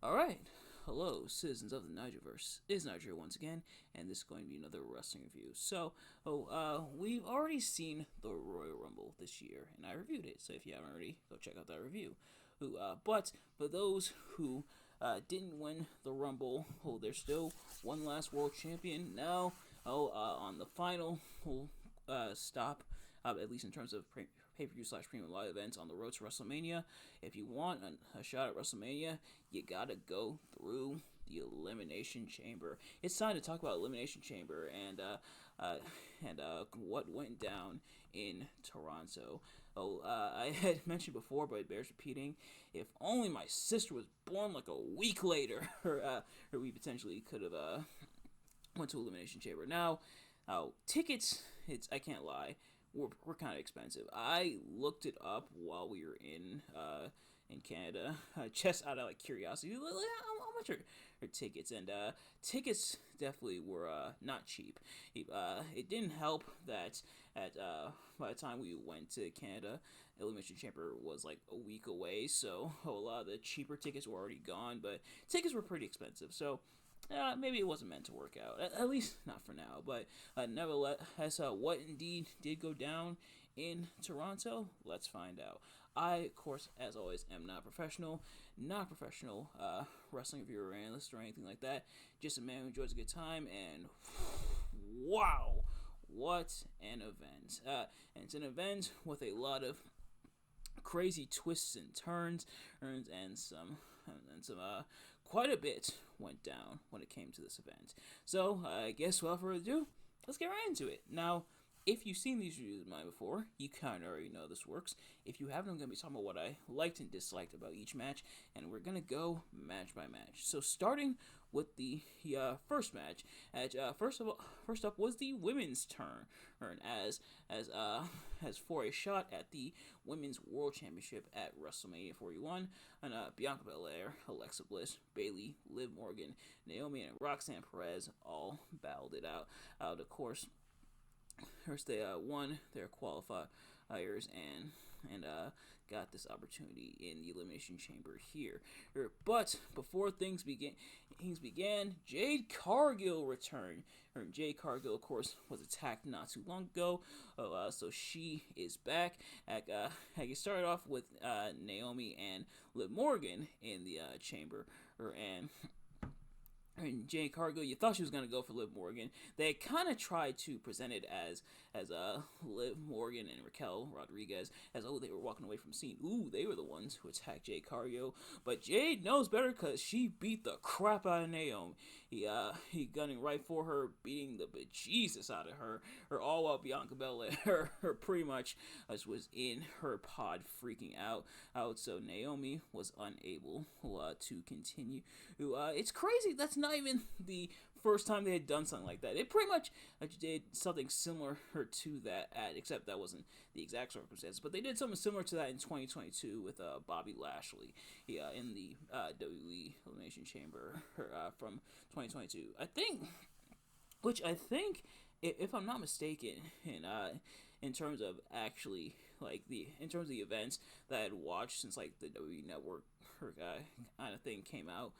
Alright, hello, citizens of the Nigelverse. It is Nigel once again, and this is going to be another wrestling review. We've already seen the Royal Rumble this year, and I reviewed it, so if you haven't already, go check out that review. But for those who didn't win the Rumble, there's still one last world champion now. On the final stop, at least in terms of pay-per-view slash premium live events on the road to WrestleMania. If you want a shot at WrestleMania, you gotta go through the Elimination Chamber. It's time to talk about Elimination Chamber and what went down in Toronto. I had mentioned before, but it bears repeating. If only my sister was born like a week later, or we potentially could have went to Elimination Chamber. Now, tickets, I can't lie, were kind of expensive. I looked it up while we were in Canada, just out of like curiosity. How much are tickets? And tickets definitely were not cheap. It didn't help that at by the time we went to Canada, Elimination Chamber was like a week away, so a lot of the cheaper tickets were already gone. But tickets were pretty expensive, so maybe it wasn't meant to work out, at least not for now. But nevertheless, what indeed did go down in Toronto? Let's find out. I, of course, as always, am not a professional wrestling reviewer or analyst or anything like that. Just a man who enjoys a good time, and wow, what an event! And it's an event with a lot of crazy twists and turns, and some quite a bit went down when it came to this event. So I guess without further ado, let's get right into it. Now, if you've seen these reviews of mine before, you kind of already know this works. If you haven't, I'm going to be talking about what I liked and disliked about each match, and we're going to go match by match. So starting with the first match, first up was the women's turn, as for a shot at the Women's World Championship at WrestleMania 41, and Bianca Belair, Alexa Bliss, Bayley, Liv Morgan, Naomi, and Roxanne Perez all battled it out. Of course, first they won their qualifiers and got this opportunity in the Elimination Chamber here. But before things began, Jade Cargill returned. Jade Cargill, of course, was attacked not too long ago, so she is back. You started off with Naomi and Liv Morgan in the chamber, and Jade Cargill, you thought she was gonna go for Liv Morgan. They kind of tried to present it as Liv Morgan and Raquel Rodriguez as they were walking away from the scene. Ooh, they were the ones who attacked Jade Cargill, but Jade knows better because she beat the crap out of Naomi. He gunning right for her, beating the bejesus out of her, all while Bianca Belair her pretty much was in her pod freaking out. So Naomi was unable to continue. It's crazy. That's not even the first time they had done something like that. It pretty much did something similar to that, except that wasn't the exact circumstances. But they did something similar to that in 2022 with Bobby Lashley in the WWE Elimination Chamber from 2022. I think, if I'm not mistaken, in terms of actually in terms of the events that I had watched since like the WWE Network kind of thing came out,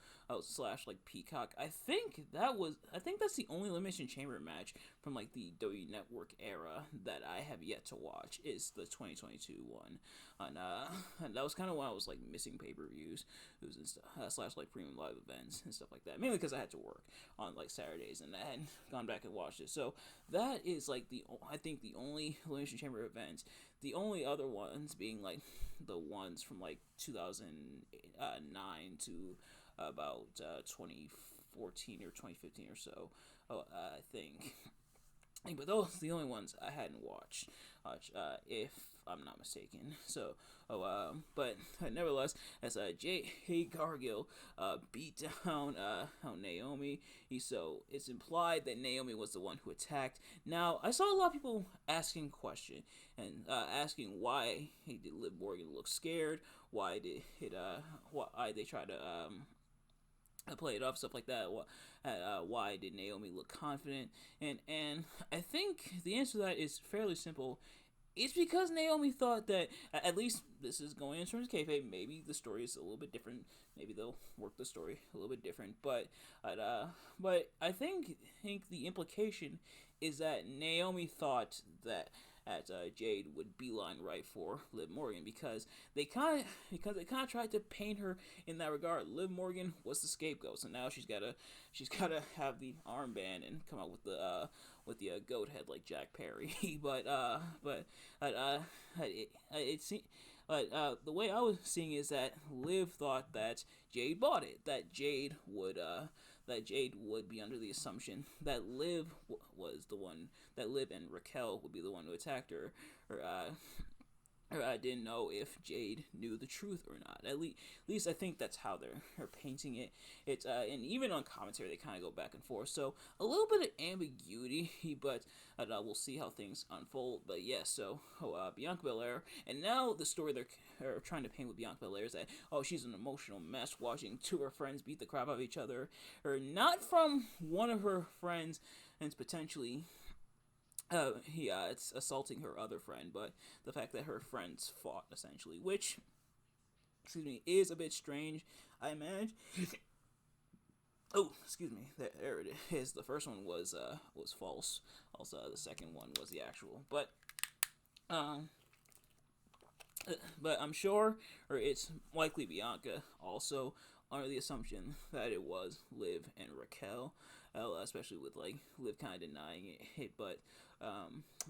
slash like Peacock. I think that's the only Elimination Chamber match from like the WWE Network era that I have yet to watch is the 2022 one, and that was kind of when I was like missing pay-per-views, slash like premium live events and stuff like that. Mainly because I had to work on like Saturdays and I hadn't gone back and watched it. So that is like I think the only Elimination Chamber events. The only other ones being like the ones from like 2009 to about 2014 or 2015 or so. I think. But those are the only ones I hadn't watched, if I'm not mistaken. So, but nevertheless, as Jade Cargill beat down Naomi, so it's implied that Naomi was the one who attacked. Now, I saw a lot of people asking question and asking why did Liv Morgan look scared? Why they try to play it off, stuff like that. Why did Naomi look confident? And I think the answer to that is fairly simple. It's because Naomi thought that, at least this is going in terms of kayfabe. Maybe the story is a little bit different. Maybe they'll work the story a little bit different. But I think the implication is that Naomi thought that Jade would beeline right for Liv Morgan because they kind of tried to paint her in that regard. Liv Morgan was the scapegoat, so now she's gotta have the armband and come out with the goat head like Jack Perry. But the way I was seeing is that Liv thought that Jade bought it, that Jade would be under the assumption that was the one, that Liv and Raquel would be the one who attacked her, or I didn't know if Jade knew the truth or not. At least I think that's how they're painting it. It's and even on commentary they kind of go back and forth. So a little bit of ambiguity, but we'll see how things unfold. But yes, Bianca Belair, and now the story they're trying to paint with Bianca Belair is that she's an emotional mess watching two of her friends beat the crap out of each other, or not from one of her friends, and it's potentially it's assaulting her other friend, but the fact that her friends fought essentially, which, excuse me, is a bit strange. I imagine. Oh, excuse me. There it is. The first one was false. Also, the second one was the actual. But I'm sure, or it's likely Bianca also under the assumption that it was Liv and Raquel, especially with like Liv kind of denying it, but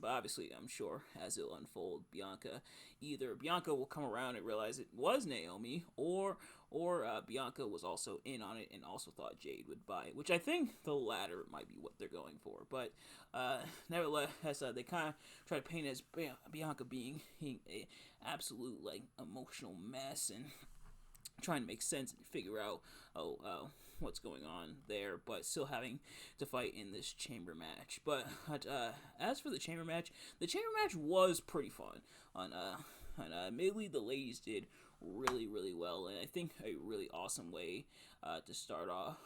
obviously I'm sure as it'll unfold, either Bianca will come around and realize it was Naomi, or Bianca was also in on it and also thought Jade would buy it, which I think the latter might be what they're going for. But nevertheless, they kind of try to paint as Bianca being a absolute like emotional mess and trying to make sense and figure out what's going on there, but still having to fight in this chamber match. But as for the chamber match was pretty fun. Admittedly, the ladies did really, really well, and I think a really awesome way to start off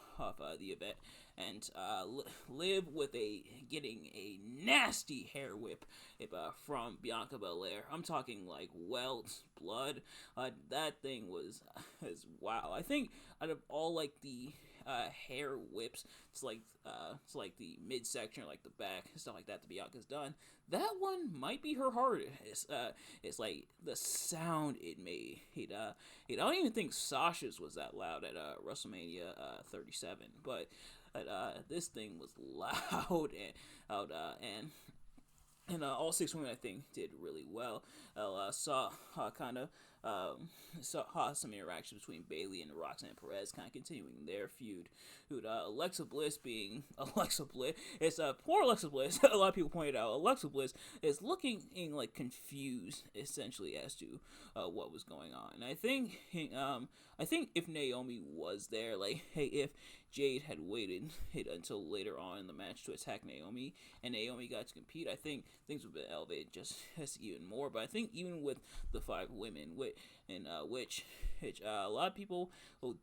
the event. And Liv with getting a nasty hair whip from Bianca Belair. I'm talking like welts, blood. That thing was wow. I think out of all like the hair whips, it's like the midsection or like the back and stuff like that Bianca's done. That one might be her hardest. It's like the sound it made. I don't even think Sasha's was that loud at WrestleMania 37, but this thing was loud and all six women I think did really well. Saw some interaction between Bayley and Roxanne Perez, kind of continuing their feud. Alexa Bliss being Alexa Bliss. It's poor Alexa Bliss. A lot of people pointed out Alexa Bliss is looking like confused essentially as to what was going on. And I think if Naomi was there, like, hey, if Jade had waited until later on in the match to attack Naomi, and Naomi got to compete, I think things would have been elevated just even more. But I think even with the five women, which a lot of people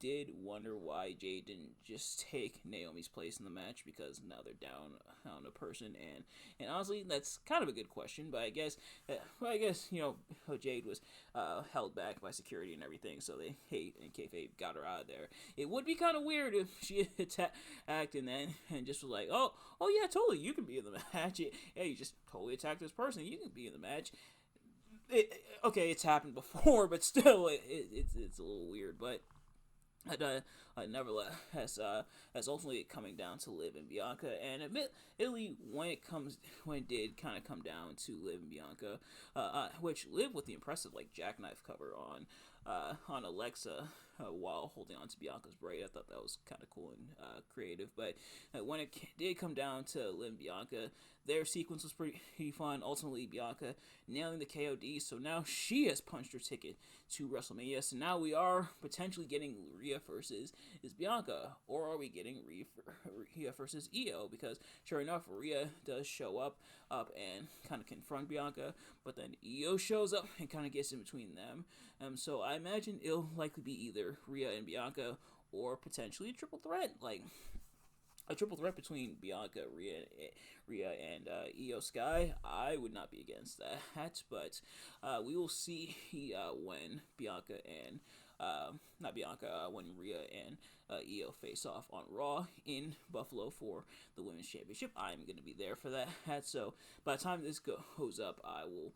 did wonder why Jade didn't just take Naomi's place in the match, because now they're down on a person, and honestly, that's kind of a good question. But I guess Jade was held back by security and everything, so they and kayfabe got her out of there. It would be kind of weird if she attacked and just was like, oh yeah, totally, you can be in the match. Yeah, you just totally attacked this person, you can be in the match. Okay, it's happened before, but still, it's a little weird. But nevertheless, as ultimately coming down to Liv and Bianca, and admittedly, when it did kind of come down to Liv and Bianca, which Liv with the impressive like jackknife cover on Alexa while holding on to Bianca's braid. I thought that was kind of cool and creative. But when it did come down to Liv and Bianca, their sequence was pretty fun. Ultimately, Bianca nailing the KOD, so now she has punched her ticket to WrestleMania. So now we are potentially getting Rhea versus Bianca, or are we getting Rhea versus Io? Because sure enough, Rhea does show up and kind of confront Bianca, but then Io shows up and kind of gets in between them. So I imagine it'll likely be either Rhea and Bianca, or potentially a triple threat. Like, a triple threat between Bianca, Rhea, and Io Sky, I would not be against that. But we will see when Bianca and not Bianca, when Rhea and Io face off on Raw in Buffalo for the Women's Championship. I'm going to be there for that. So by the time this goes up, I will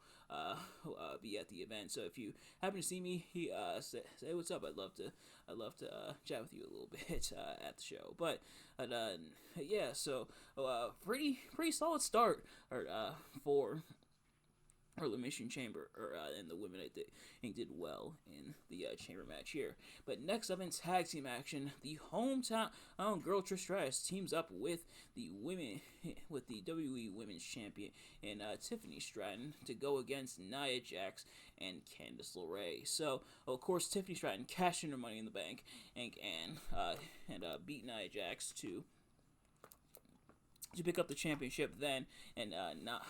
be at the event. So if you happen to see me, say what's up. I'd love to chat with you a little bit at the show. But yeah, so pretty solid start for Elimination Chamber, and the women I think did well in the chamber match here. But next up in tag team action, the hometown girl Trish Stratus teams up with the WWE Women's Champion and Tiffany Stratton to go against Nia Jax and Candice LeRae. So of course Tiffany Stratton cashed in her Money in the Bank and beat Nia Jax to pick up the championship then, and Nia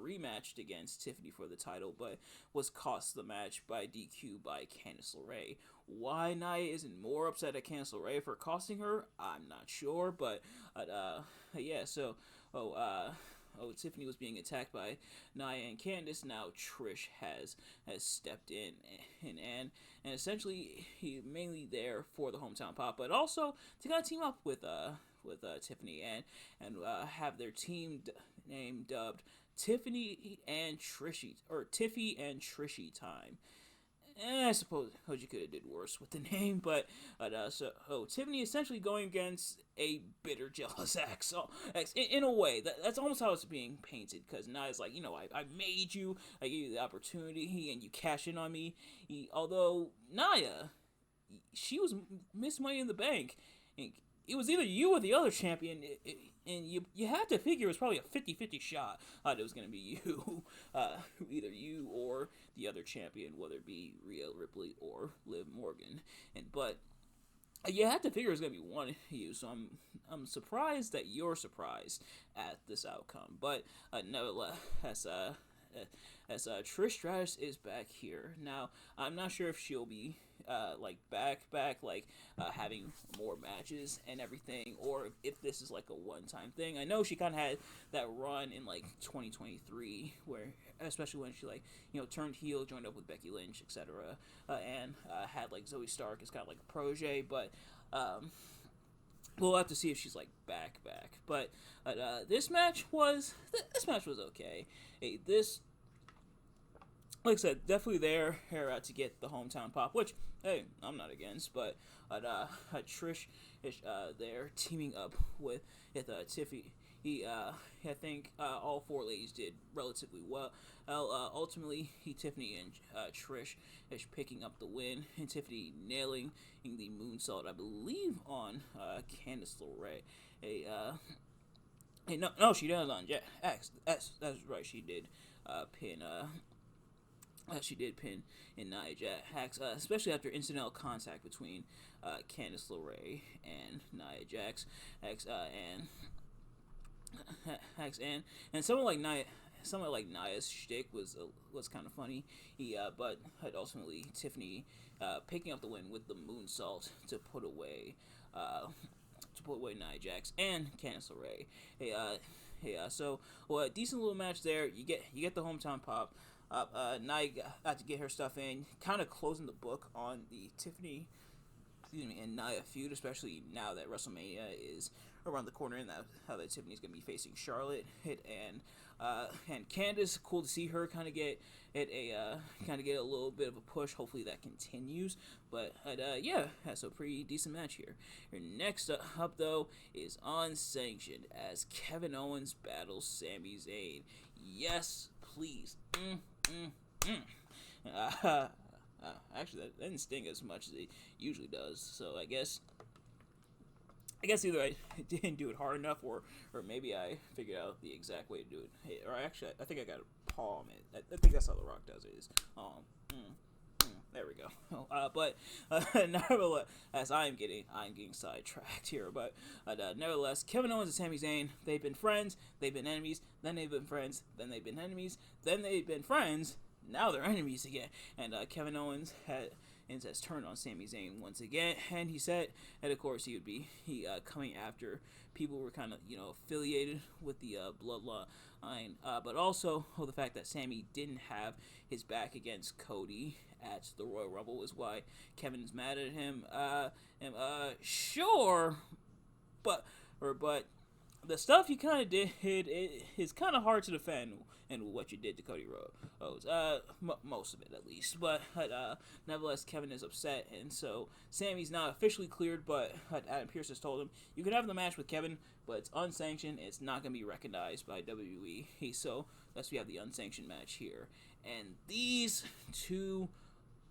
rematched against Tiffany for the title, but was cost the match by DQ by Candice LeRae. Why Nia isn't more upset at Candice LeRae for costing her, I'm not sure, but yeah, so Tiffany was being attacked by Nia and Candice. Now Trish has stepped in and essentially he mainly there for the hometown pop, but also to kind of team up with Tiffany and have their team name dubbed Tiffany and Trishy, or Tiffy and Trishy time. I suppose you could have did worse with the name, but Tiffany essentially going against a bitter, jealous ex. In a way, that's almost how it's being painted. Because Nia's like, I made you, I gave you the opportunity, and you cash in on me. Although Nia, she was Miss Money in the Bank. It was either you or the other champion, and you had to figure it was probably a 50-50 shot that it was going to be you, either you or the other champion, whether it be Rhea Ripley or Liv Morgan. But you had to figure it was going to be one of you, so I'm surprised that you're surprised at this outcome. But nevertheless, as Trish Stratus is back here now, I'm not sure if she'll be back having more matches and everything, or if this is like a one-time thing. I know she kind of had that run in 2023 where, especially when she turned heel, joined up with Becky Lynch, etc., and had Zoe Stark as kind of like a protege, but we'll have to see if she's back. But this match was okay. Like I said, definitely there to get the hometown pop, which, hey, I'm not against, but Trish is there teaming up with Tiffy. I think all four ladies did relatively well. Ultimately, Tiffany and Trish is picking up the win, and Tiffany nailing the moonsault, I believe, on Candice LeRae. No, she does on Jax. That's right, she did pin. She did pin in Nia Jax, especially after incidental contact between Candice LeRae and Nia Jax, and someone like Nia's shtick was kind of funny. But ultimately Tiffany picking up the win with the moonsault to put away Nia Jax and Candice LeRae. So a decent little match there. You get the hometown pop. Nia got to get her stuff in, kind of closing the book on the Tiffany, and Nia feud, especially now that WrestleMania is around the corner, and that Tiffany's gonna be facing Charlotte, and Candice. Cool to see her kind of get a little bit of a push. Hopefully that continues. But yeah, that's a pretty decent match here. Next up though is Unsanctioned as Kevin Owens battles Sami Zayn. Yes, please. Actually, that didn't sting as much as it usually does. So I guess either I didn't do it hard enough, or maybe I figured out the exact way to do it. Or actually, I think I got a palm it. I think that's how The Rock does it. Is there we go. But nevertheless, as I'm getting sidetracked here. But nevertheless, Kevin Owens and Sami Zayn, they've been friends, they've been enemies, then they've been friends, then they've been enemies, then they've been friends. Now they're enemies again. And Kevin Owens and has turned on Sami Zayn once again. And he said, and of course, he would be coming after people who were kind of affiliated with the bloodline, but also the fact that Sami didn't have his back against Cody at the Royal Rumble is why Kevin's mad at him. Sure, but the stuff you kind of did is kind of hard to defend, and what you did to Cody Rhodes, most of it at least. But nevertheless, Kevin is upset, and so Sami's not officially cleared. But Adam Pearce has told him you can have the match with Kevin, but it's unsanctioned. It's not going to be recognized by WWE. So thus we have the unsanctioned match here, and these two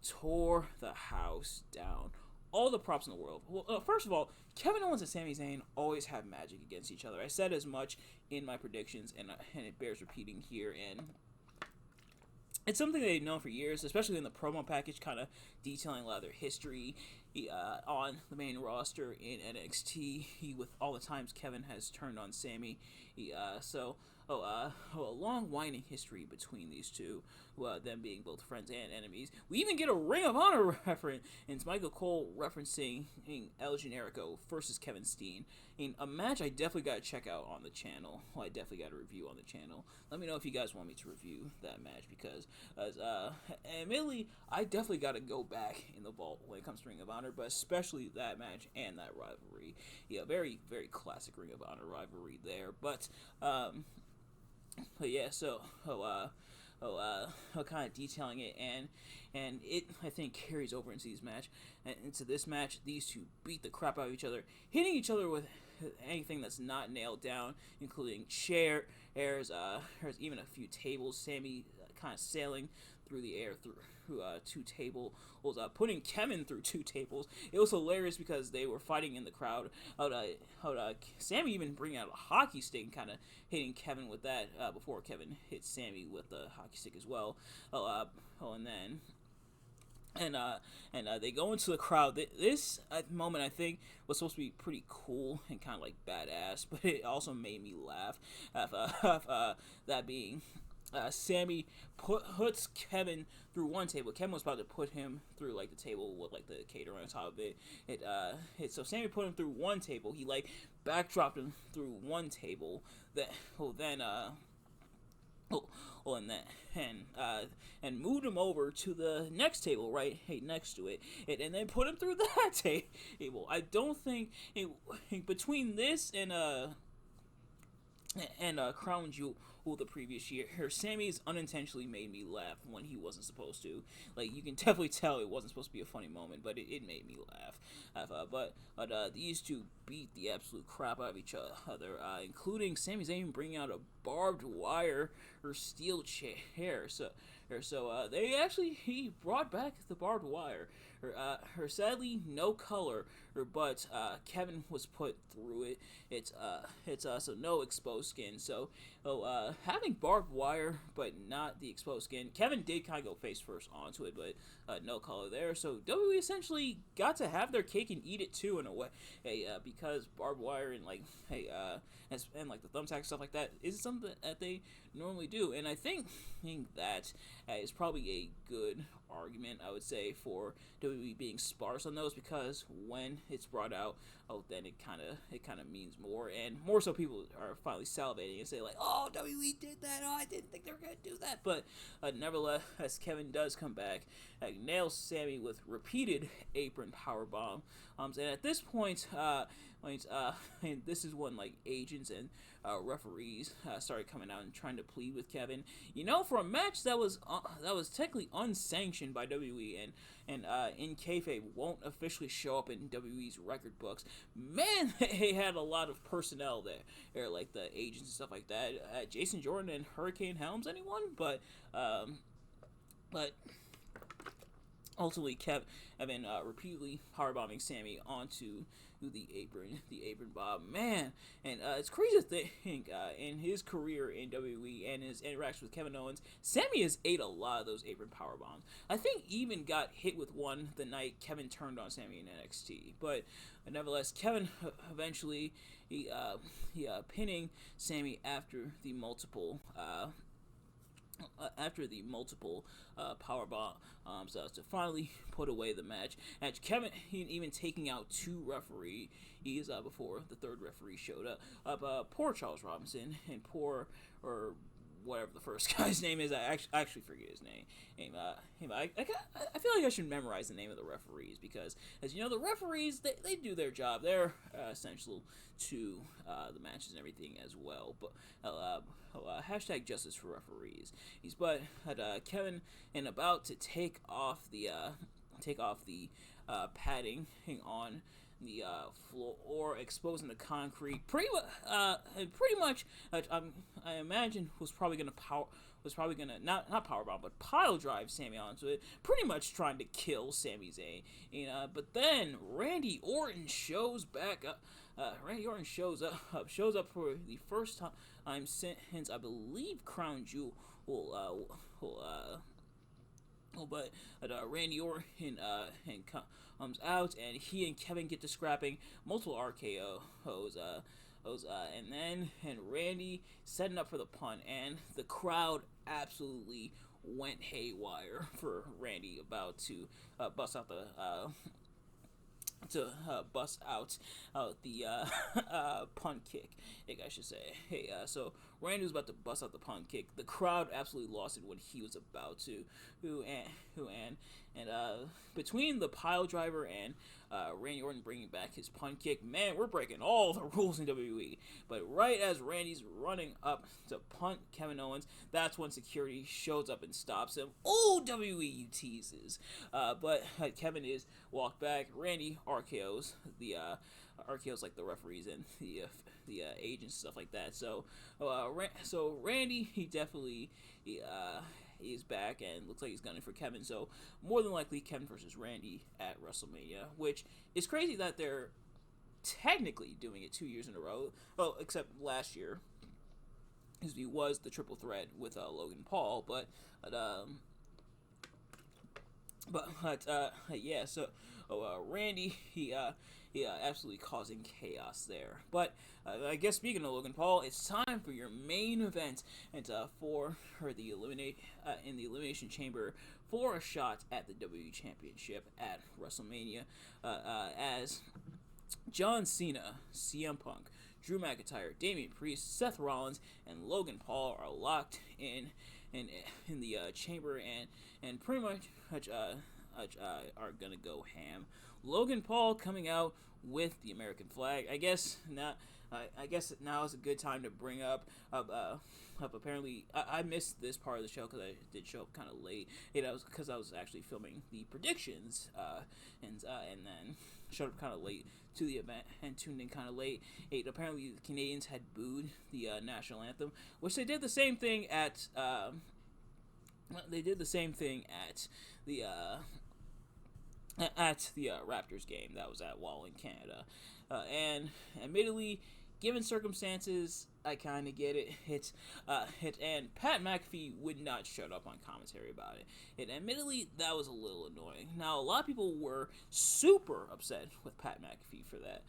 tore the house down. All the props in the world. Well, first of all, Kevin Owens and Sami Zayn always have magic against each other. I said as much in my predictions, and it bears repeating here. And it's something they've known for years, especially in the promo package, kind of detailing a lot of their history on the main roster in NXT. With all the times Kevin has turned on Sami, a long winding history between these two, them being both friends and enemies. We even get a Ring of Honor reference, and it's Michael Cole referencing El Generico versus Kevin Steen. A match I definitely got to check out on the channel. Well, I definitely got to review on the channel. Let me know if you guys want me to review that match, because admittedly, I definitely got to go back in the vault when it comes to Ring of Honor, but especially that match and that rivalry. Yeah, very, very classic Ring of Honor rivalry there. But yeah, so kind of detailing it, and it I think carries over into this match. These two beat the crap out of each other, hitting each other with anything that's not nailed down, including chairs, even a few tables. Sami kind of sailing through the air through two tables, putting Kevin through two tables. It was hilarious because they were fighting in the crowd. Sami even bringing out a hockey stick and kind of hitting Kevin with that before Kevin hit Sami with the hockey stick as well. And they go into the crowd. This moment, I think, was supposed to be pretty cool and kind of like badass, but it also made me laugh. That being, Sami puts Kevin through one table. Kevin was about to put him through like the table with like the caterer on top of it. So Sami put him through one table. He like backdropped him through one table. And moved him over to the next table, right next to it, and then put him through that table. I don't think between this and Crown Jewel the previous year, Sami's unintentionally made me laugh when he wasn't supposed to. Like, you can definitely tell it wasn't supposed to be a funny moment, but it made me laugh. But these two beat the absolute crap out of each other, including Sami Zayn bringing out a barbed wire or steel chair. So he brought back the barbed wire. Sadly, no color, but Kevin was put through it. It's so no exposed skin. So having barbed wire but not the exposed skin. Kevin did kind of go face first onto it, but no color there. So WWE essentially got to have their cake and eat it too in a way, because barbed wire and like the thumbtack stuff like that is something that they normally do, and I think that is probably a good argument, I would say, for WWE being sparse on those, because when it's brought out, then it kind of means more, and more so people are finally salivating and say like, oh, WWE did that, oh, I didn't think they were gonna do that, but nevertheless, as Kevin does come back, nails Sami with repeated apron power bombs, and at this point, and this is when like agents and referees started coming out and trying to plead with Kevin, for a match that was technically unsanctioned by WWE and in kayfabe won't officially show up in WWE's record books. Man, they had a lot of personnel there, like the agents and stuff like that. Jason Jordan and Hurricane Helms, anyone? But ultimately, Kevin repeatedly powerbombing Sami onto the apron bomb. Man, and it's crazy to think in his career in WWE and his interactions with Kevin Owens, Sami has ate a lot of those apron power bombs. I think even got hit with one the night Kevin turned on Sami in NXT. But nevertheless, Kevin eventually pinning Sami after the multiple after the multiple power bombs to finally put away the match. And Kevin even taking out 2 referees before the 3rd referee showed up. Poor Charles Robinson and poor or whatever the first guy's name is. I actually forget his name. I feel like I should memorize the name of the referees because, as you know, the referees they do their job. They're essential to the matches and everything as well. But hashtag justice for referees. But Kevin and about to take off the padding on the floor, exposing the concrete. Pretty much, I imagine was probably gonna not powerbomb, but pile drive Sami onto it. Pretty much trying to kill Sami Zayn. But then Randy Orton shows back up. Randy Orton shows up for the first time since I believe Crown Jewel. But Randy Orton comes out, and he and Kevin get to scrapping multiple RKOs. And Randy setting up for the punt, and the crowd absolutely went haywire for Randy about to bust out the punt kick, I should say. So Randy was about to bust out the punt kick. The crowd absolutely lost it when he was about to. Between the pile driver and Randy Orton bringing back his punt kick, man, we're breaking all the rules in WWE. But right as Randy's running up to punt Kevin Owens, that's when security shows up and stops him. Oh, WWE, you teases. But Kevin is walked back. Randy RKOs RKOs like the referees and the agents, stuff like that. So Randy, he definitely is back and looks like he's gunning for Kevin. So more than likely Kevin versus Randy at WrestleMania, which is crazy that they're technically doing it 2 years in a row. Well, except last year, because he was the triple threat with Logan Paul, but yeah. So Randy, he absolutely causing chaos there. But I guess speaking of Logan Paul, it's time for your main event, and for the in the Elimination Chamber for a shot at the WWE Championship at WrestleMania, as John Cena, CM Punk, Drew McIntyre, Damian Priest, Seth Rollins, and Logan Paul are locked in the chamber and pretty much are gonna go ham. Logan Paul coming out with the American flag. I guess now is a good time to bring up. Apparently, I missed this part of the show because I did show up kind of late. It was because I was actually filming the predictions, and then showed up kind of late to the event and tuned in kind of late. Apparently, the Canadians had booed the national anthem, which they did the same thing at. They did the same thing at the Raptors game that was at Wall in Canada, and admittedly, given circumstances, I kind of get it. And Pat McAfee would not shut up on commentary about it. And admittedly, that was a little annoying. Now, a lot of people were super upset with Pat McAfee for that,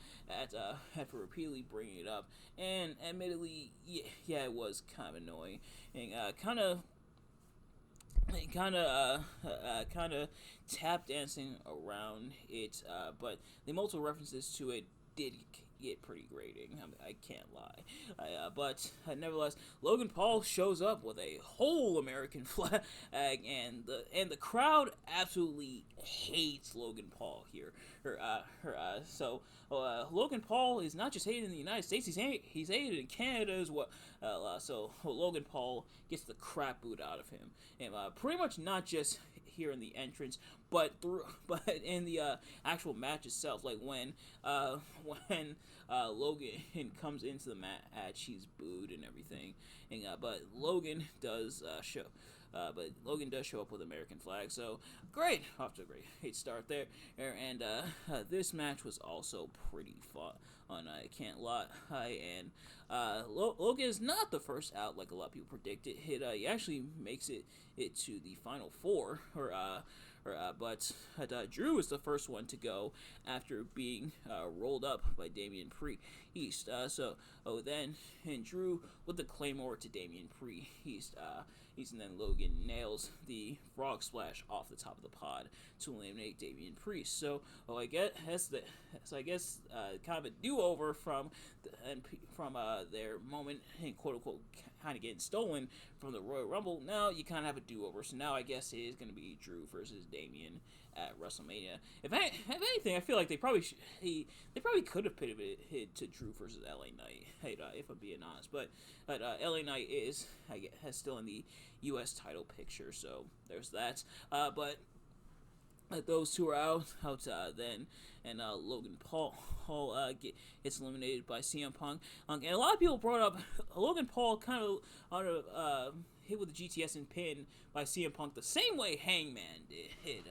for repeatedly bringing it up. And admittedly, yeah, it was kind of annoying and kind of tap dancing around it, but the multiple references to it did get pretty grating. I can't lie. But nevertheless, Logan Paul shows up with a whole American flag, and the crowd absolutely hates Logan Paul here. So Logan Paul is not just hated in the United States; he's hated in Canada as well. So Logan Paul gets the crap boot out of him, and pretty much not just here in the entrance, but in the actual match itself. Like when Logan comes into the match, he's booed and everything. And but Logan does show up with American flag. So great, off to a great start there. And this match was also pretty fun. I can't lie. And Logan is not the first out like a lot of people predicted. He actually makes it to the final four, but Drew is the first one to go after being rolled up by Damian Priest. Then Drew with the Claymore to Damian Priest. And then Logan nails the frog splash off the top of the pod to eliminate Damian Priest. So, I guess kind of a do-over from their moment and quote unquote kind of getting stolen from the Royal Rumble. Now you kind of have a do-over. So now I guess it is going to be Drew versus Damian at WrestleMania. If anything, I feel like they probably could have pivoted to Drew versus LA Knight. If I'm being honest, but LA Knight is still in the U.S. title picture, so there's that. But those two are out then, and Logan Paul gets eliminated by CM Punk. And a lot of people brought up Logan Paul kind of hit with the GTS and pin by CM Punk the same way Hangman did.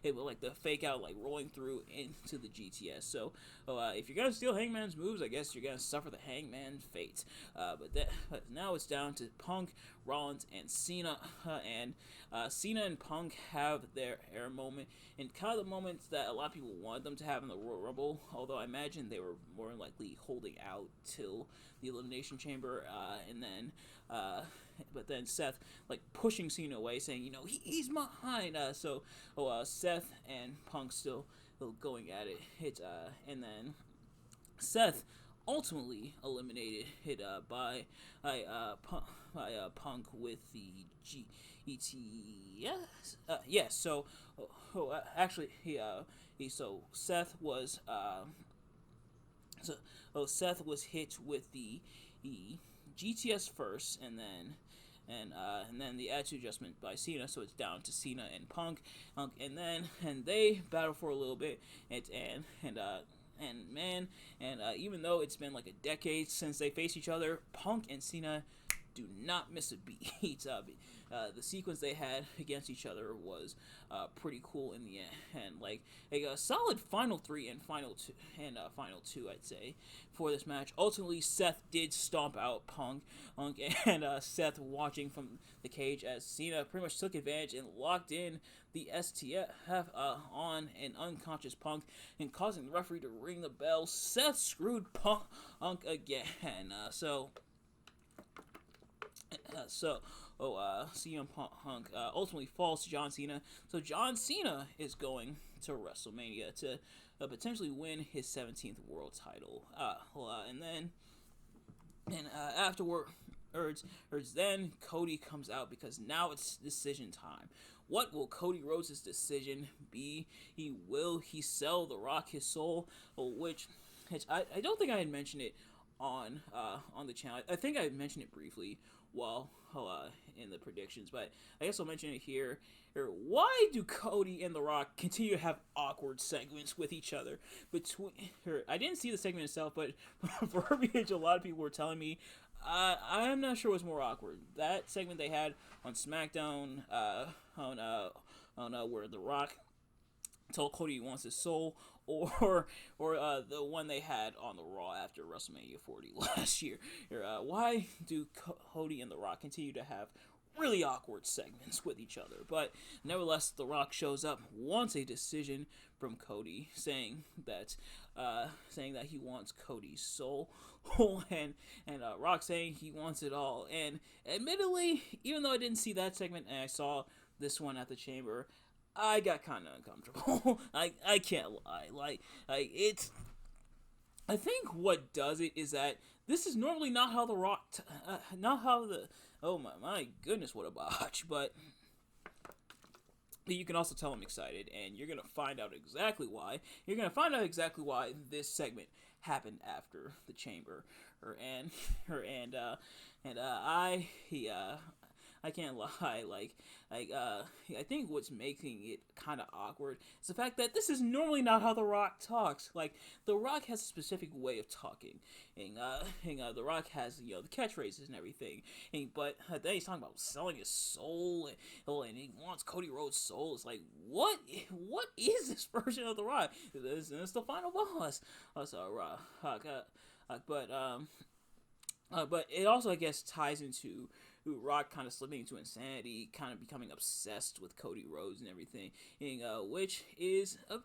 It was like the fake out, like rolling through into the GTS. So if you're gonna steal Hangman's moves, I guess you're gonna suffer the Hangman fate. But now it's down to Punk, Rollins, and Cena. And Cena and Punk have their air moment, and kind of the moments that a lot of people wanted them to have in the Royal Rumble. Although I imagine they were more likely holding out till the Elimination Chamber, and then. But then Seth like pushing Cena away, saying, he's mine. So Seth and Punk still going at it. And then Seth ultimately eliminated by Punk with the GTS. Yes. So actually so Seth was Seth was hit with the GTS first, and then the attitude adjustment by Cena, so it's down to Cena and Punk, and they battle for a little bit, and even though it's been like a decade since they faced each other, Punk and Cena do not miss a beat. The sequence they had against each other was pretty cool in the end, like a solid final 3 and final 2, I'd say, for this match. Ultimately, Seth did stomp out Punk, and Seth watching from the cage as Cena pretty much took advantage and locked in the STF on an unconscious Punk, and causing the referee to ring the bell. Seth screwed Punk again. CM Punk ultimately falls to John Cena. So John Cena is going to WrestleMania to potentially win his 17th world title. Afterwards, then Cody comes out because now it's decision time. What will Cody Rhodes' decision be? Will he sell The Rock his soul? Which I don't think I had mentioned it on the channel. I think I mentioned it briefly while in the predictions, but I guess I'll mention it here. Why do Cody and The Rock continue to have awkward segments with each other? I didn't see the segment itself, but verbiage, a lot of people were telling me. I'm not sure what's more awkward. That segment they had on SmackDown, where The Rock told Cody he wants his soul, or the one they had on the Raw after WrestleMania 40 last year. Why do Cody and The Rock continue to have really awkward segments with each other? But nevertheless, The Rock shows up, wants a decision from Cody, saying that he wants Cody's soul, and Rock saying he wants it all. And admittedly, even though I didn't see that segment and I saw this one at the Chamber, I got kind of uncomfortable. I can't lie. It's. I think what does it is that this is normally not how The Rock, not how the. Oh my goodness, what a botch! But you can also tell I'm excited, and you're gonna find out exactly why. You're gonna find out exactly why this segment happened after the Chamber, I can't lie, I think what's making it kind of awkward is the fact that this is normally not how The Rock talks. Like, The Rock has a specific way of talking, and The Rock has, the catchphrases and everything, but then he's talking about selling his soul, and he wants Cody Rhodes' soul. It's like, what is this version of The Rock? This is the final boss. But it also, I guess, ties into Rock kind of slipping into insanity, kind of becoming obsessed with Cody Rhodes and everything, which is a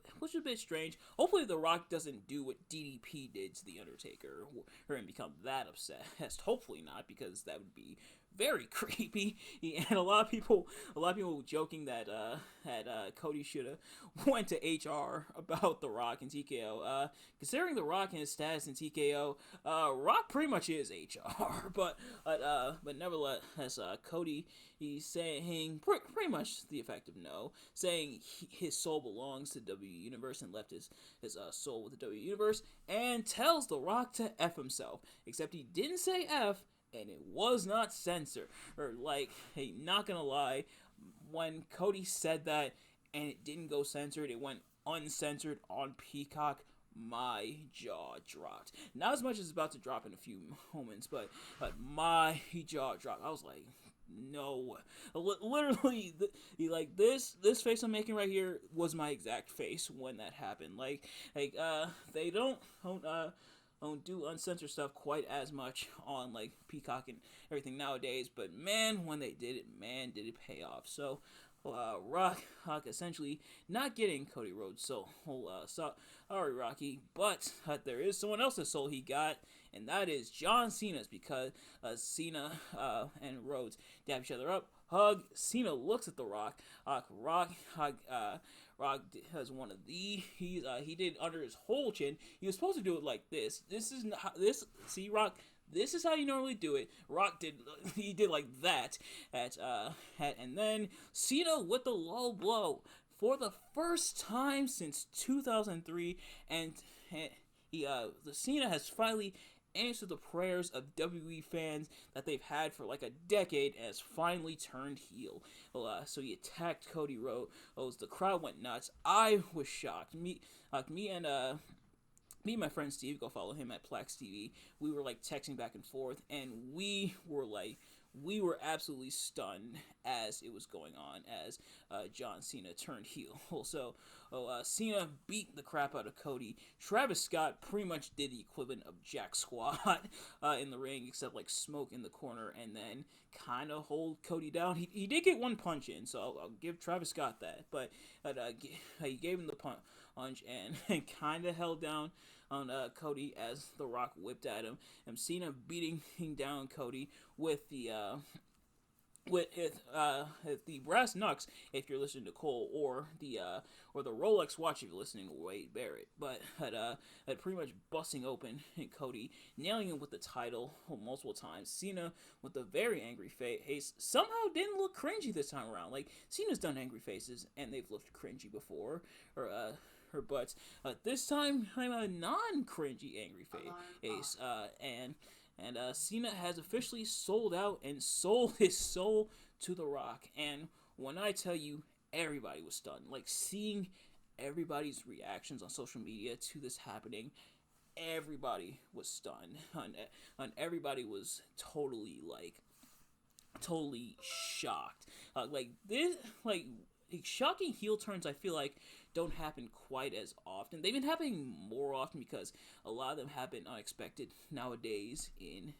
bit strange. Hopefully The Rock doesn't do what DDP did to The Undertaker and become that obsessed. Hopefully not, because that would be very creepy. And a lot of people joking that Cody should have went to HR about The Rock and TKO. Considering The Rock and his status in TKO, Rock pretty much is HR. But nevertheless, Cody, he's saying pretty much the effect of no, saying his soul belongs to W Universe and left his soul with the W Universe, and tells The Rock to F himself. Except he didn't say F, and it was not censored. Or like, hey, not gonna lie, when Cody said that and it didn't go censored, it went uncensored on Peacock, my jaw dropped. Not as much as it's about to drop in a few moments, but my jaw dropped. I was like, no, literally, like this face I'm making right here was my exact face when that happened. They don't do uncensored stuff quite as much on like Peacock and everything nowadays, but man, when they did it pay off. So Rock essentially not getting Cody Rhodes' soul. Sorry, Rocky, but there is someone else's soul he got, and that is John Cena's, because Cena and Rhodes dab each other up, hug. Cena looks at The Rock. Rock has one of the he did under his whole chin. He was supposed to do it like this. This is not this. See, Rock. This is how you normally do it. Rock did like that and then Cena with the low blow for the first time since 2003, and the Cena has finally answered the prayers of WWE fans that they've had for like a decade, and has finally turned heel. So he attacked Cody Rhodes. The crowd went nuts. I was shocked. Me and my friend Steve, go follow him at Plex TV. We were like texting back and forth, and we were absolutely stunned as it was going on, as John Cena turned heel. So Cena beat the crap out of Cody. Travis Scott pretty much did the equivalent of Jack Squat in the ring, except like smoke in the corner, and then kind of hold Cody down. He did get one punch in, so I'll give Travis Scott that. But he gave him the punch and kind of held down on Cody as The Rock whipped at him, and Cena beating down Cody with the brass knucks if you're listening to Cole, or the Rolex watch if you're listening to Wade Barrett. But had pretty much busting open Cody, nailing him with the title multiple times. Cena with a very angry face somehow didn't look cringy this time around. Like, Cena's done angry faces and they've looked cringy before, or her butts. This time, I'm a non-cringy angry face. And Cena has officially sold out and sold his soul to The Rock. And when I tell you, everybody was stunned. Like, seeing everybody's reactions on social media to this happening, everybody was stunned. And everybody was totally shocked. Shocking heel turns, I feel like, don't happen quite as often. They've been happening more often because a lot of them happen unexpected nowadays in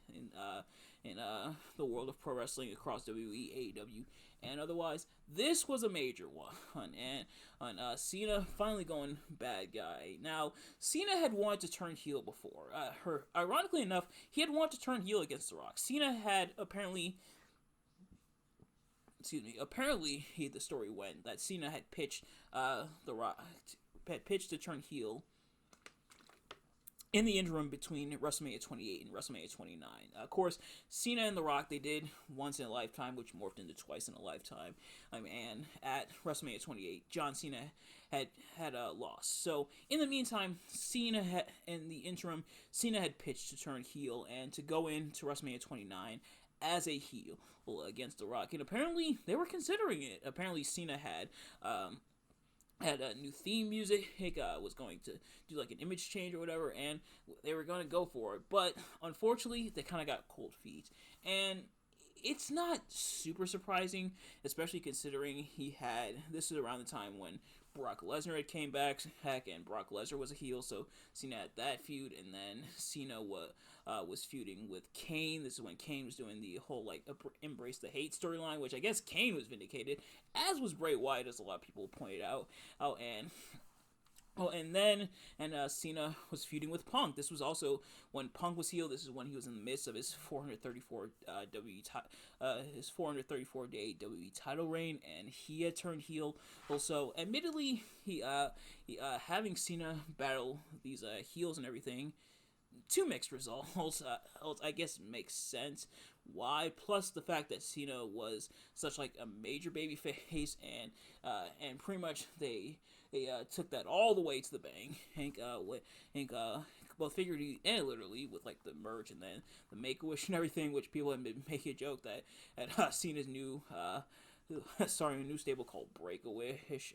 the world of pro wrestling across WWE, AEW, and otherwise. This was a major one, and Cena finally going bad guy. Now, Cena had wanted to turn heel before. Ironically enough, he had wanted to turn heel against The Rock. Cena had apparently, the story went that Cena had pitched The Rock to turn heel in the interim between WrestleMania 28 and WrestleMania 29. Of course, Cena and The Rock, they did once in a lifetime, which morphed into twice in a lifetime. And at WrestleMania 28, John Cena had lost. So in the meantime, in the interim, Cena had pitched to turn heel and to go into WrestleMania 29 as a heel against The Rock, and apparently they were considering it. Apparently Cena had a new theme music, was going to do like an image change or whatever, and they were going to go for it, but unfortunately they kind of got cold feet, and it's not super surprising, especially considering this is around the time when Brock Lesnar had came back, and Brock Lesnar was a heel, so Cena had that feud, and then Cena was feuding with Kane. This is when Kane was doing the whole, like, embrace the hate storyline, which I guess Kane was vindicated, as was Bray Wyatt, as a lot of people pointed out, and Oh, and Cena was feuding with Punk. This was also when Punk was heel. This is when he was in the midst of his 434 his 434 day WWE title reign, and he had turned heel. Also, admittedly, he having Cena battle these heels and everything, two mixed results. I guess makes sense why. Plus the fact that Cena was such like a major baby face, and pretty much they took that all the way to the bank. Hank both figuratively and literally with like the merch and then the Make a Wish and everything, which people have been making a joke that at Cena's new starting a new stable called Break a Wish.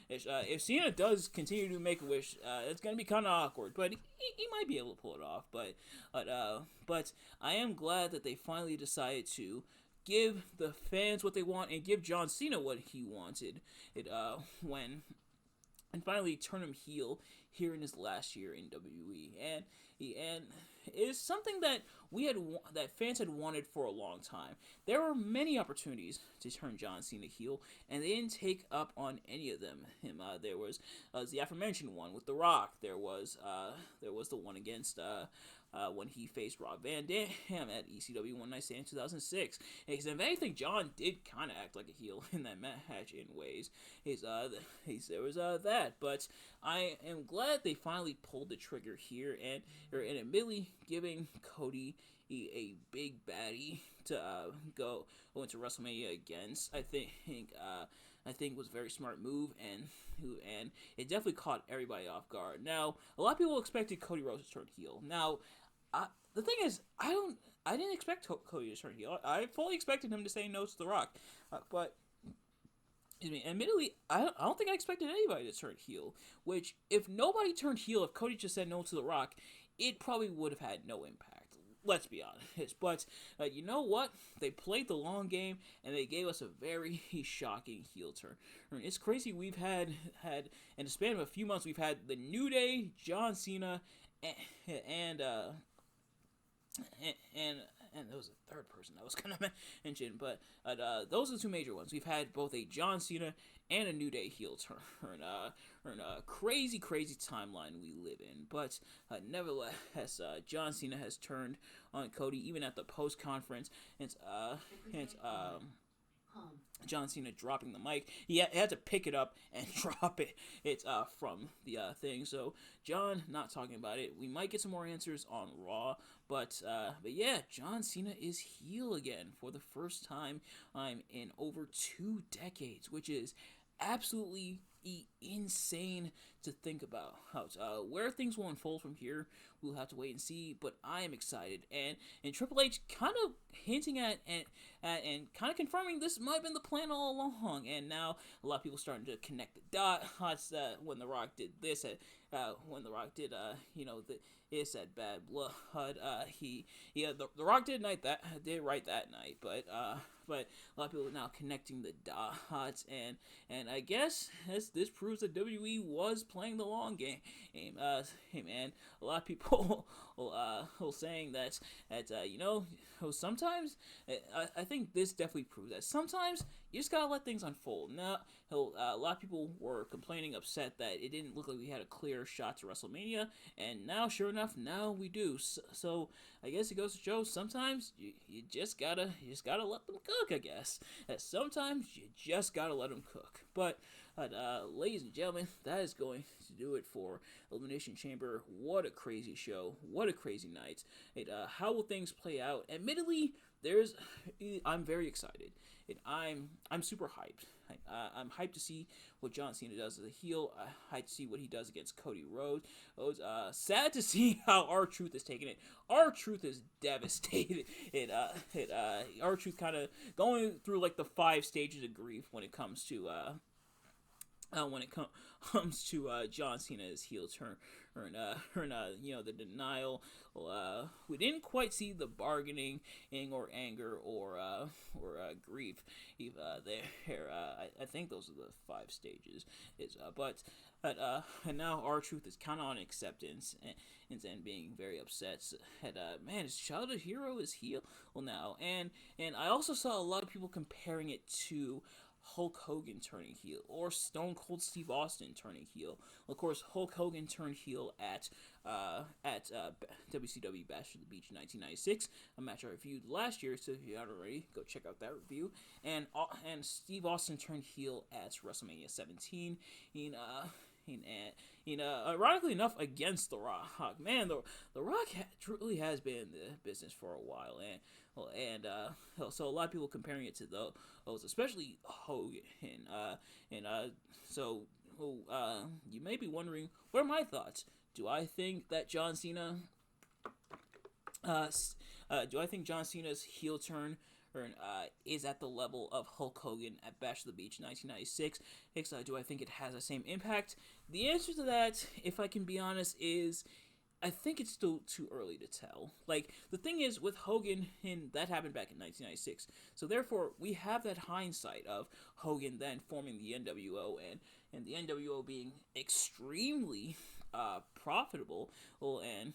If Cena does continue to make a wish, it's gonna be kind of awkward, but he might be able to pull it off. But I am glad that they finally decided to give the fans what they want and give John Cena what he wanted. When and finally turn him heel here in his last year in WWE, and it's something that that fans had wanted for a long time. There were many opportunities to turn John Cena heel, and they didn't take up on any of them. There was the aforementioned one with The Rock. There was the one against when he faced Rob Van Dam at ECW One Night Stand in 2006. And if anything, John did kind of act like a heel in that match in ways. There was that, but I am glad they finally pulled the trigger here and admittedly giving Cody a big baddie to go into WrestleMania against. I think was a very smart move, and it definitely caught everybody off guard. Now, a lot of people expected Cody Rhodes to turn heel. Now, the thing is, I didn't expect Cody to turn heel. I fully expected him to say no to The Rock, but admittedly, I don't think I expected anybody to turn heel. Which, if nobody turned heel, if Cody just said no to The Rock, it probably would have had no impact. Let's be honest. But you know what? They played the long game, and they gave us a very shocking heel turn. It's crazy. We've had in the span of a few months, we've had the New Day, John Cena, and there was a third person I was gonna mention, but those are the two major ones. We've had both a John Cena and a New Day heel turn. A crazy timeline we live in. But nevertheless, John Cena has turned on Cody even at the post conference. John Cena dropping the mic. He had to pick it up and drop it. It's from the thing. So John not talking about it. We might get some more answers on Raw, but yeah, John Cena is heel again for the first time in over 2 decades, which is absolutely insane to think about. How where things will unfold from here, we'll have to wait and see. But I am excited, and Triple H kind of hinting at and kind of confirming this might have been the plan all along. And now a lot of people starting to connect the dots. When The Rock did this, when The Rock did it's that bad blood. The Rock did right that night, but a lot of people are now connecting the dots, and I guess this proves that WWE was playing the long game. Hey man, a lot of people will saying that sometimes I think this definitely proves that sometimes you just gotta let things unfold. Now, a lot of people were complaining, upset that it didn't look like we had a clear shot to WrestleMania, and now, sure enough, now we do. So I guess it goes to show sometimes you just gotta let them cook. I guess sometimes you just gotta let them cook. But ladies and gentlemen, that is going to do it for Elimination Chamber. What a crazy show! What a crazy night! How will things play out? Admittedly, I'm very excited. I'm super hyped. I'm hyped to see what John Cena does as a heel. Hyped to see what he does against Cody Rhodes. Sad to see how R-Truth is taking it. R-Truth is devastated. R-Truth kind of going through like the 5 stages of grief when it comes to John Cena's heel turn, the denial. We didn't quite see the bargaining or anger or grief. I think those are the 5 stages. And now R-Truth is kind of on acceptance and being very upset. Man, his childhood hero is heel now, and I also saw a lot of people comparing it to Hulk Hogan turning heel or Stone Cold Steve Austin turning heel. Of course, Hulk Hogan turned heel at WCW Bash at the Beach in 1996, a match I reviewed last year. So if you haven't already, go check out that review. And Steve Austin turned heel at WrestleMania 17 ironically enough, against The Rock. Man, the Rock truly has been in the business for a while, so a lot of people comparing it to those, especially Hogan, so you may be wondering, what are my thoughts? Do I think that John Cena, do I think John Cena's heel turn is at the level of Hulk Hogan at Bash of the Beach 1996? Do I think it has the same impact? The answer to that, if I can be honest, is I think it's still too early to tell. Like, the thing is, with Hogan, and that happened back in 1996, so therefore, we have that hindsight of Hogan then forming the NWO, and the NWO being extremely profitable, and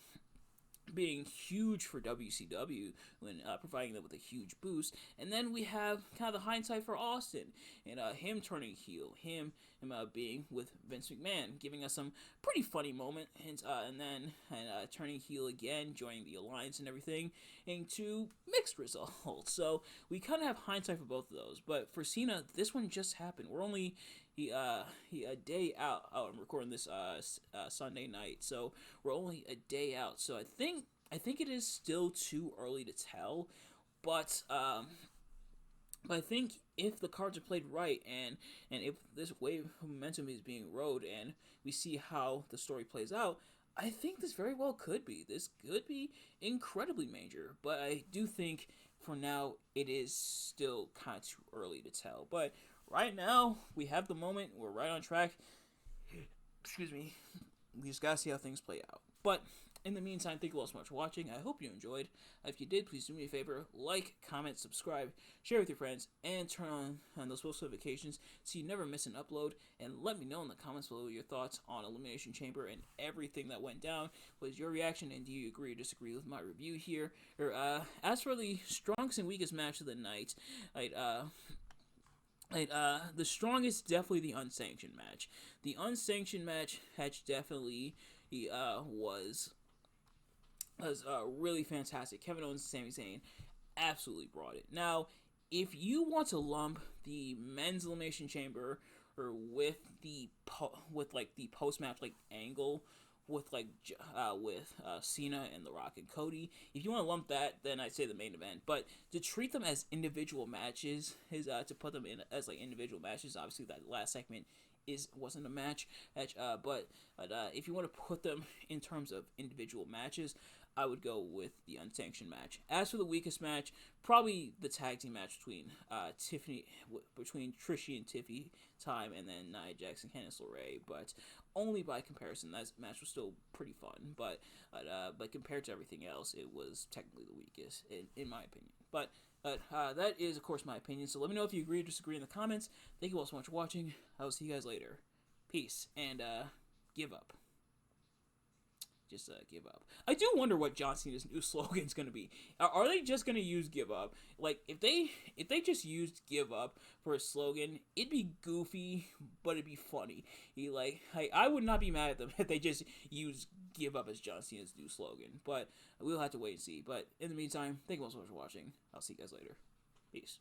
being huge for WCW when providing them with a huge boost. And then we have kind of the hindsight for Austin and him turning heel, him being with Vince McMahon, giving us some pretty funny moment, and then turning heel again, joining the alliance and everything, into mixed results. So we kind of have hindsight for both of those. But for Cena, this one just happened. We're only a day out. I'm recording this Sunday night, so we're only a day out. So I think it is still too early to tell, but I think if the cards are played right, and if this wave of momentum is being rode, and we see how the story plays out, I think this very well could be. This could be incredibly major, but I do think for now it is still kind of too early to tell. But right now, we have the moment. We're right on track. Excuse me. We just gotta see how things play out. But in the meantime, thank you all so much for watching. I hope you enjoyed. If you did, please do me a favor. Like, comment, subscribe, share with your friends, and turn on those post notifications so you never miss an upload. And let me know in the comments below your thoughts on Elimination Chamber and everything that went down. What is your reaction, and do you agree or disagree with my review here? As for the strongest and weakest match of the night, the strongest, definitely the unsanctioned match. The unsanctioned match definitely was really fantastic. Kevin Owens and Sami Zayn absolutely brought it. Now, if you want to lump the men's Elimination Chamber or with the post match angle with Cena and The Rock and Cody, if you want to lump that, then I'd say the main event. But to treat them as individual matches is to put them in as individual matches. Obviously, that last segment wasn't a match, but if you want to put them in terms of individual matches, I would go with the unsanctioned match. As for the weakest match, probably the tag team match between Trish and Tiffy time, and then Nia Jax and Candice LeRae. But only by comparison, that match was still pretty fun. But compared to everything else, it was technically the weakest in my opinion. But that is, of course, my opinion. So let me know if you agree or disagree in the comments. Thank you all so much for watching. I will see you guys later. Peace, and give up. Just give up. I do wonder what John Cena's new slogan is going to be. Are they just going to use give up? Like, if they just used give up for a slogan, it'd be goofy, but it'd be funny. I would not be mad at them if they just use give up as John Cena's new slogan. But we'll have to wait and see. But in the meantime, thank you all so much for watching. I'll see you guys later. Peace.